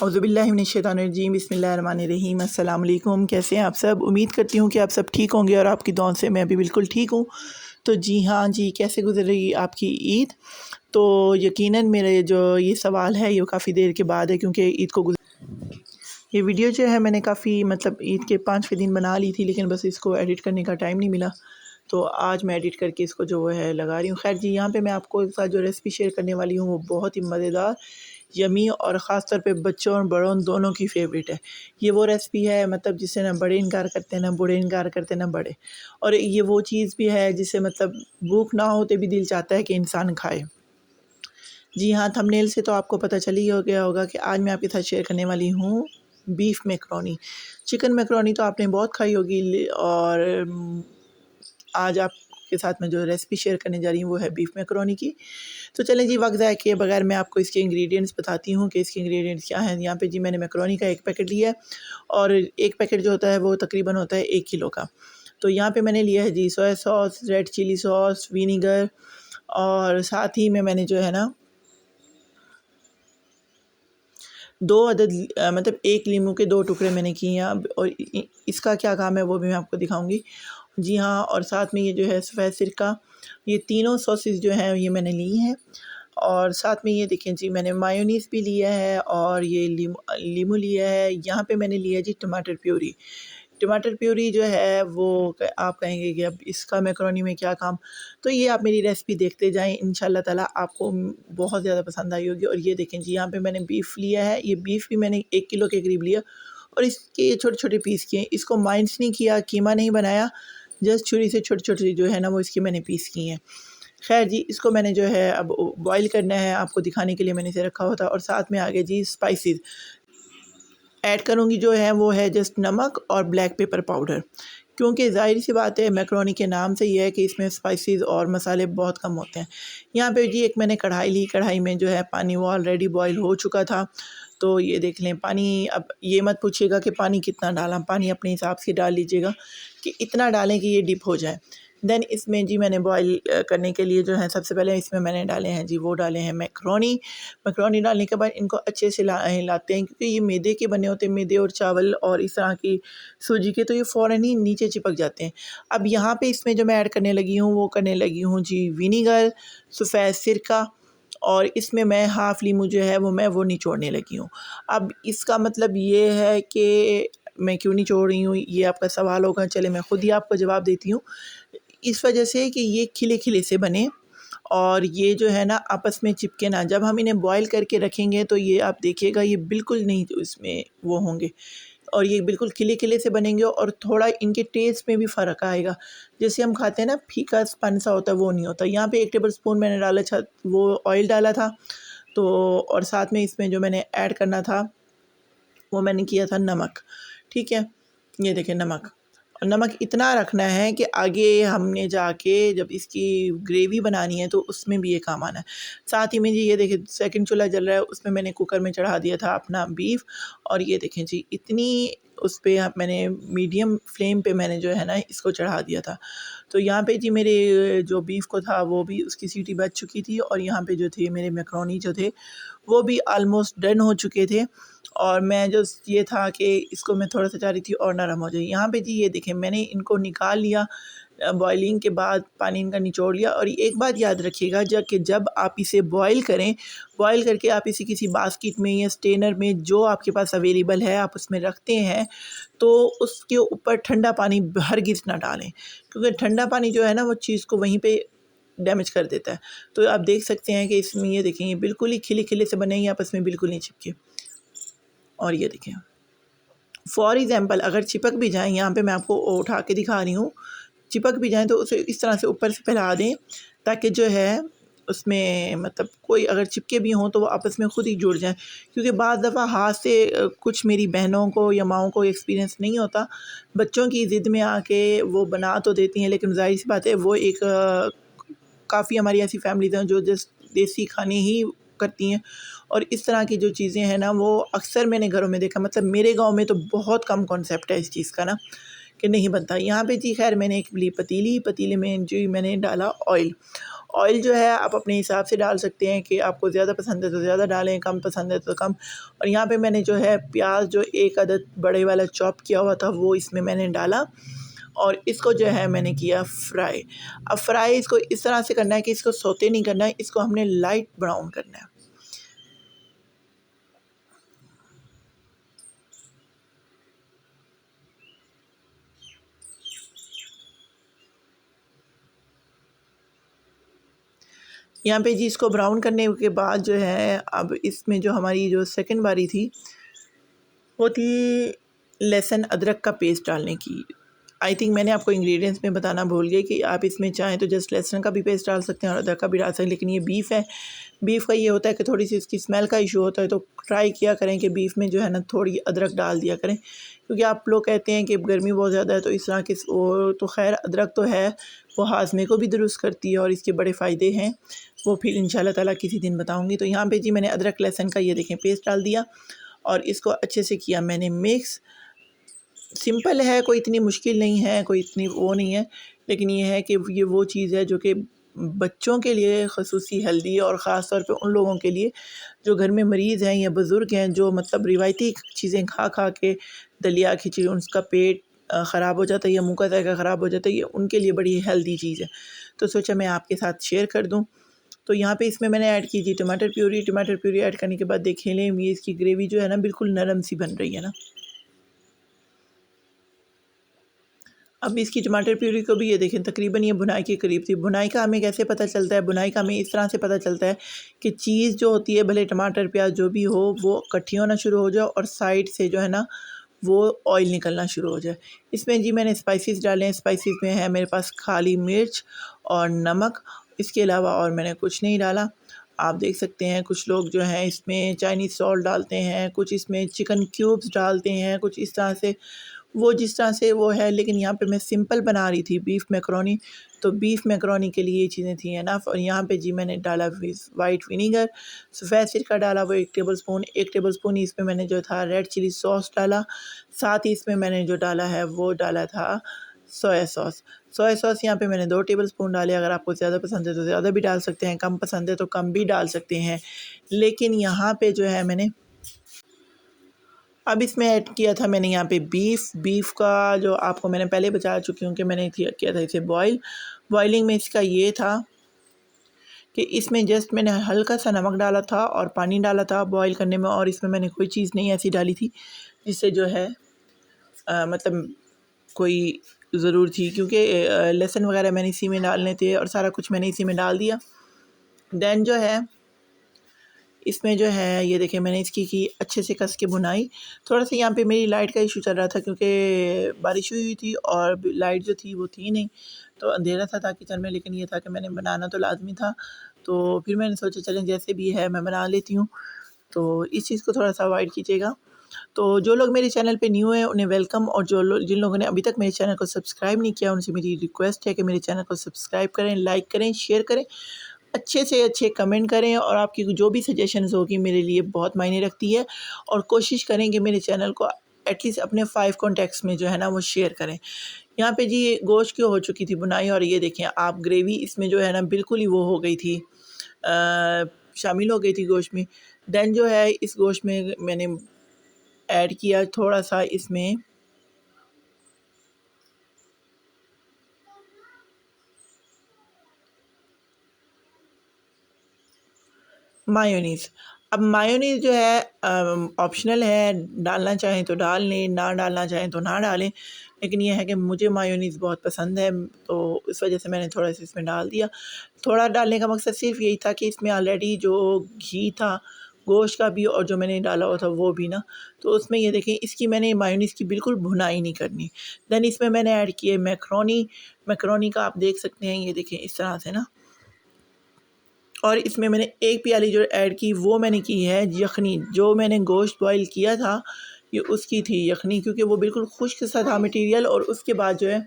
औज़ुबिल्लाहिमिनश्शैतानिर्रजीम बिस्मिल्लाहिर्रहमानिर्रहीम। अस्सलाम वालेकुम। कैसे हैं आप सब? उम्मीद करती हूँ कि आप सब ठीक होंगे और आपकी दुआओं से मैं भी बिल्कुल ठीक हूँ। तो जी हाँ जी, कैसे गुज़र रही आपकी ईद? तो यकीनन मेरे जो ये सवाल है ये काफ़ी देर के बाद है, क्योंकि ईद को ये वीडियो जो है मैंने काफ़ी ईद के 5वें दिन बना ली थी, लेकिन बस इसको एडिट करने का टाइम नहीं मिला। तो आज मैं एडिट करके इसको जो है लगा रही हूँ। खैर जी, यहाँ पे मैं आपको साथ जो रेसिपी शेयर करने वाली हूँ वो बहुत ही मज़ेदार, यमी और ख़ास तौर पे बच्चों और बड़ों दोनों की फ़ेवरेट है। ये वो रेसिपी है जिससे ना बड़े इनकार करते हैं, ना बूढ़े इनकार करते हैं, ना बड़े। और ये वो चीज़ भी है जिससे भूख ना होते भी दिल चाहता है कि इंसान खाए। जी हाँ, थंबनेल से तो आपको पता चल ही हो गया होगा कि आज मैं आपके साथ शेयर करने वाली हूँ बीफ मैकरोनी। चिकन मैकरोनी तो आपने बहुत खाई होगी, और आज आपके साथ मैं जो रेसिपी शेयर करने जा रही हूँ वो है बीफ मैकरोनी की। तो चलें जी, वक्त ज़ाया किए बगैर मैं आपको इसके इंग्रेडिएंट्स बताती हूँ कि इसके इंग्रेडिएंट्स क्या हैं। यहाँ पे जी मैंने मैकरोनी का 1 पैकेट लिया है, और 1 पैकेट जो होता है वो तकरीबन होता है 1 किलो का। तो यहाँ पे मैंने लिया है जी soya sauce, red chilli sauce, vinegar, और साथ ही में मैंने जो है ना 2 अदद 1 लीमू के 2 टुकड़े मैंने किए हैं। और इसका क्या काम है वो भी मैं आपको दिखाऊंगी। जी हाँ, और साथ में ये जो है सफ़ेद सिरका, ये तीनों सॉसेस जो हैं ये मैंने ली हैं। और साथ में ये देखें जी, मैंने मायोनीज़ भी लिया है, और ये लीमू लिया है। यहाँ पे मैंने लिया है जी टमाटर प्यूरी। टमाटर प्यूरी जो है वो आप कहेंगे कि अब इसका मैकरोनी में क्या काम। तो ये आप मेरी रेसिपी देखते जाएं, इंशाल्लाह ताला आपको बहुत ज़्यादा पसंद आई होगी। और ये देखें जी, यहाँ पे मैंने बीफ लिया है। ये बीफ भी मैंने 1 किलो के करीब लिया, और इसके छोटे छोटे पीस किए। इसको माइंस नहीं किया, कीमा नहीं बनाया, जस्ट छुरी से छोटे छोटे जो है ना वो इसके मैंने पीस किए हैं। खैर जी, इसको मैंने जो है अब बॉईल करना है, आपको दिखाने के लिए मैंने इसे रखा हुआ था। और साथ में आगे जी स्पाइसेस ऐड करूँगी, जो है वो है जस्ट नमक और ब्लैक पेपर पाउडर, क्योंकि ज़ाहिर सी बात है मैकरोनी के नाम से ये है कि इसमें स्पाइसेस और मसाले बहुत कम होते हैं। यहाँ पे जी एक मैंने कढ़ाई ली, कढ़ाई में जो है पानी वो ऑलरेडी बॉईल हो चुका था। तो ये देख लें पानी, अब ये मत पूछिएगा कि पानी कितना डाला, पानी अपने हिसाब से डाल लीजिएगा कि इतना डालें कि ये डिप हो जाए। देन इसमें जी मैंने बॉईल करने के लिए जो है सबसे पहले इसमें मैंने डाले हैं जी, वो डाले हैं मैकरोनी। मैकरोनी डालने के बाद इनको अच्छे से हिलाते हैं, क्योंकि ये मैदे के बने होते हैं, मैदे और चावल और इस तरह की सूजी के, तो ये फ़ौरन ही नीचे चिपक जाते हैं। अब यहाँ पे इसमें जो मैं ऐड करने लगी हूँ वो करने लगी हूँ जी विनीगर, सफ़ेद सिरका, और इसमें मैं हाफ़ लीमू जो है वो निचोड़ने लगी हूँ। अब इसका मतलब ये है कि मैं क्यों निचोड़ रही हूँ, ये आपका सवाल होगा। चले मैं ख़ुद ही आपको जवाब देती हूँ। इस वजह से कि ये खिले खिले से बने, और ये जो है ना आपस में चिपके ना। जब हम इन्हें बॉईल करके रखेंगे तो ये आप देखिएगा ये बिल्कुल नहीं तो इसमें वो होंगे, और ये बिल्कुल खिले खिले से बनेंगे, और थोड़ा इनके टेस्ट में भी फ़र्क आएगा। जैसे हम खाते हैं ना फीका स्पन सा होता है, वो नहीं होता। यहाँ पे 1 टेबल स्पून मैंने डाला था वो ऑयल डाला था। तो और साथ में इसमें जो मैंने ऐड करना था वो मैंने किया था नमक। ठीक है, ये देखें नमक। नमक इतना रखना है कि आगे हमने जाके जब इसकी ग्रेवी बनानी है तो उसमें भी ये काम आना है। साथ ही में जी ये देखिए सेकंड चूल्हा जल रहा है, उसमें मैंने कुकर में चढ़ा दिया था अपना बीफ। और ये देखें जी इतनी उस पे मैंने मीडियम फ्लेम पे मैंने जो है ना इसको चढ़ा दिया था। तो यहाँ पे जी मेरे जो बीफ को था वो भी उसकी सीटी बज चुकी थी, और यहाँ पे जो थे मेरे मैकरोनी जो थे वो भी ऑलमोस्ट डन हो चुके थे। और मैं जो ये था कि इसको मैं थोड़ा सा चाह रही थी और नरम हो जाए। यहाँ पे जी ये देखें मैंने इनको निकाल लिया, बॉइलिंग के बाद पानी इनका निचोड़ लिया। और एक बात याद रखिएगा, जब आप इसे बॉईल करें, बॉईल करके आप इसे किसी बास्केट में या स्टेनर में जो आपके पास अवेलेबल है आप उसमें रखते हैं, तो उसके ऊपर ठंडा पानी हरगिज़ ना डालें, क्योंकि ठंडा पानी जो है ना वो चीज़ को वहीं पे डैमेज कर देता है। तो आप देख सकते हैं कि इसमें ये देखें ये बिल्कुल ही खिले खिले से बनेंगे, आपस में बिल्कुल नहीं चिपके। और ये देखें फॉर एग्ज़ाम्पल अगर चिपक भी जाएँ, यहाँ पे मैं आपको उठा के दिखा रही हूँ, चिपक भी जाएँ तो उसे इस तरह से ऊपर से फैला दें, ताकि जो है उसमें कोई अगर चिपके भी हों तो वो आपस में ख़ुद ही जुड़ जाएँ। क्योंकि बाज़ दफ़ा हाथ से कुछ मेरी बहनों को या माओं को एक्सपीरियंस नहीं होता, बच्चों की ज़िद में आके वो बना तो देती हैं, लेकिन ज़ाहिर सी बात है वो एक काफ़ी हमारी ऐसी फैमिलीज़ हैं जो जस्ट देसी खाने ही करती हैं। और इस तरह की जो चीज़ें हैं ना वो अक्सर मैंने घरों में देखा, मेरे गांव में तो बहुत कम कॉन्सेप्ट है इस चीज़ का ना कि नहीं बनता। यहाँ पे जी खैर मैंने एक ली पतीले में जी मैंने डाला ऑयल, ऑयल जो है आप अपने हिसाब से डाल सकते हैं कि आपको ज़्यादा पसंद है तो ज़्यादा डालें, कम पसंद है तो कम। और यहाँ पे मैंने जो है प्याज जो एक अदद बड़े वाला चॉप किया हुआ था वो इसमें मैंने डाला और इसको जो है मैंने किया फ्राई। अब फ्राई इसको इस तरह से करना है कि इसको सौते नहीं करना है, इसको हमने लाइट ब्राउन करना है। यहाँ पे जी इसको ब्राउन करने के बाद जो है अब इसमें जो हमारी जो सेकंड बारी थी वो थी लहसुन अदरक का पेस्ट डालने की। आई थिंक मैंने आपको इंग्रेडिएंट्स में बताना भूल गई कि आप इसमें चाहें तो जस्ट लहसुन का भी पेस्ट डाल सकते हैं और अदरक का भी डाल सकते हैं, लेकिन ये बीफ है, बीफ का ये होता है कि थोड़ी सी इसकी स्मेल का इशू होता है, तो ट्राई किया करें कि बीफ में जो है ना थोड़ी अदरक डाल दिया करें, क्योंकि आप लोग कहते हैं कि गर्मी बहुत ज़्यादा है तो इस तरह की वो तो खैर अदरक तो है, वो हाजमे को भी दुरुस्त करती है और इसके बड़े फ़ायदे हैं, वो फिर इंशाल्लाह ताला किसी दिन बताऊँगी। तो यहाँ पर जी मैंने अदरक लहसुन का ये देखें पेस्ट डाल दिया और इसको अच्छे से किया मैंने मिक्स। सिंपल है, कोई इतनी मुश्किल नहीं है, कोई इतनी वो नहीं है, लेकिन ये है कि ये वो चीज़ है जो कि बच्चों के लिए ख़ुसूसी हेल्दी है और ख़ास तौर पे उन लोगों के लिए जो घर में मरीज़ हैं या बुज़ुर्ग हैं, जो मतलब रिवायती चीज़ें खा खा के दलिया खिचड़ी उनका पेट ख़राब हो जाता है या मुँह का जायका ख़राब हो जाता है, ये उनके लिए बड़ी हेल्दी चीज़ है। तो सोचा मैं आपके साथ शेयर कर दूँ। तो यहाँ पे इसमें मैंने ऐड की थी टमाटर प्यूरी ऐड करने के बाद देखें लें ये इसकी ग्रेवी जो है ना बिल्कुल नरम सी बन रही है ना। अब इसकी टमाटर प्यूरी को भी ये देखें तकरीबन ये भुनाई के करीब थी। भुनाई का हमें कैसे पता चलता है? भुनाई का हमें इस तरह से पता चलता है कि चीज़ जो होती है, भले टमाटर प्याज जो भी हो, वो इकट्ठी होना शुरू हो जाए और साइड से जो है ना वो ऑयल निकलना शुरू हो जाए। इसमें जी मैंने स्पाइसेस डाले हैं। स्पाइसेस में है मेरे पास काली मिर्च और नमक, इसके अलावा और मैंने कुछ नहीं डाला। आप देख सकते हैं कुछ लोग जो हैं इसमें चाइनीज़ सॉल्ट डालते हैं, कुछ इसमें चिकन क्यूब्स डालते हैं, कुछ इस तरह से, वो जिस तरह से वो है, लेकिन यहाँ पे मैं सिंपल बना रही थी बीफ मैकरोनी, तो बीफ मैकरोनी के लिए ये चीज़ें थी एनफ। और यहाँ पे जी मैंने डाला वाइट विनीगर, सफ़ेद सिरका डाला वो 1 टेबलस्पून, 1 टेबलस्पून ही इसमें मैंने जो था रेड चिली सॉस डाला, साथ ही इसमें मैंने जो डाला है वो डाला था सोया सॉस। सोया सॉस यहाँ पे मैंने 2 टेबलस्पून डाले, अगर आपको ज़्यादा पसंद है तो ज़्यादा भी डाल सकते हैं, कम पसंद है तो कम भी डाल सकते हैं। लेकिन यहाँ पे जो है मैंने अब इसमें ऐड किया था मैंने यहाँ पे बीफ का जो आपको मैंने पहले बता चुकी हूँ कि मैंने किया था इसे बॉयलिंग में इसका ये था कि इसमें जस्ट मैंने हल्का सा नमक डाला था और पानी डाला था बॉईल करने में, और इसमें मैंने कोई चीज़ नहीं ऐसी डाली थी जिससे जो है मतलब कोई ज़रूर थी, क्योंकि लहसुन वगैरह मैंने इसी में डालने थे और सारा कुछ मैंने इसी में डाल दिया। देन जो है इसमें जो है ये देखिए मैंने इसकी की अच्छे से कस के बुनाई। थोड़ा सा यहाँ पे मेरी लाइट का इशू चल रहा था क्योंकि बारिश हुई थी और लाइट जो थी वो थी नहीं, तो अंधेरा था किचन में, लेकिन ये था कि मैंने बनाना तो लाजमी था, तो फिर मैंने सोचा चलें जैसे भी है मैं बना लेती हूँ। तो इस चीज़ को थोड़ा सा अवॉइड कीजिएगा। तो जो लोग मेरे चैनल पे न्यू हैं उन्हें वेलकम, और जिन लोगों ने अभी तक मेरे चैनल को सब्सक्राइब नहीं किया उनसे मेरी रिक्वेस्ट है कि मेरे चैनल को सब्सक्राइब करें, लाइक करें, शेयर करें, अच्छे से अच्छे कमेंट करें, और आपकी जो भी सजेशंस होगी मेरे लिए बहुत मायने रखती है। और कोशिश करें कि मेरे चैनल को एटलीस्ट अपने 5 कॉन्टैक्ट्स में जो है ना वो शेयर करें। यहाँ पे जी गोश्त की हो चुकी थी बुनाई, और ये देखें आप ग्रेवी इसमें जो है ना बिल्कुल ही वो हो गई थी, शामिल हो गई थी गोश्त में। देन जो है इस गोश्त में मैंने ऐड किया थोड़ा सा इसमें मायोनीज़। अब मायोनीज़ जो है ऑप्शनल है, डालना चाहें तो डाल लें, ना डालना चाहें तो ना डालें, लेकिन ये है कि मुझे मायोनीज़ बहुत पसंद है तो इस वजह से मैंने थोड़ा सा इसमें डाल दिया। थोड़ा डालने का मकसद सिर्फ यही था कि इसमें ऑलरेडी जो घी था गोश्त का भी और जो मैंने डाला हुआ था वो भी ना, तो उसमें ये देखें इसकी मैंने मायोनीज़ की बिल्कुल भुनाई नहीं करनी। देन इसमें मैंने ऐड किए मैकरोनी। मैकरोनी का आप देख सकते हैं, ये देखें इस तरह से ना, और इसमें मैंने 1 प्याली जो ऐड की वो मैंने की है यखनी, जो मैंने गोश्त बॉईल किया था ये उसकी थी यखनी, क्योंकि वो बिल्कुल खुश्क सा था मटीरियल। और उसके बाद जो है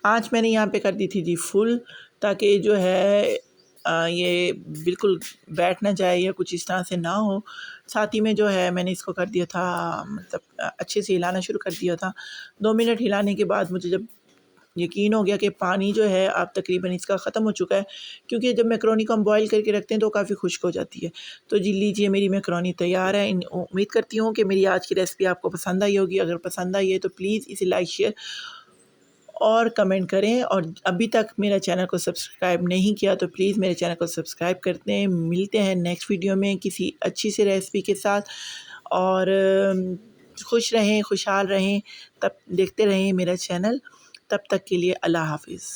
आँच मैंने यहाँ पे कर दी थी जी फुल, ताकि जो है ये बिल्कुल बैठ ना जाए या कुछ इस तरह से ना हो। साथ ही में जो है मैंने इसको कर दिया था मतलब अच्छे से हिलाना शुरू कर दिया था। 2 मिनट हिलाने के बाद मुझे जब यकीन हो गया कि पानी जो है अब तकरीबन इसका ख़त्म हो चुका है, क्योंकि जब मैकरोनी को हम बॉईल करके रखते हैं तो काफ़ी खुश्क हो जाती है। तो जी लीजिए, मेरी मैकरोनी तैयार है। उम्मीद करती हूँ कि मेरी आज की रेसिपी आपको पसंद आई होगी। अगर पसंद आई है तो प्लीज़ इसे लाइक, शेयर और कमेंट करें, और अभी तक मेरा चैनल को सब्सक्राइब नहीं किया तो प्लीज़ मेरे चैनल को सब्सक्राइब करते हैं। मिलते हैं नेक्स्ट वीडियो में किसी अच्छी सी रेसिपी के साथ, और खुश रहें, खुशहाल रहें, तब देखते रहें मेरा चैनल। तब तक के लिए अल्लाह हाफ़िज़।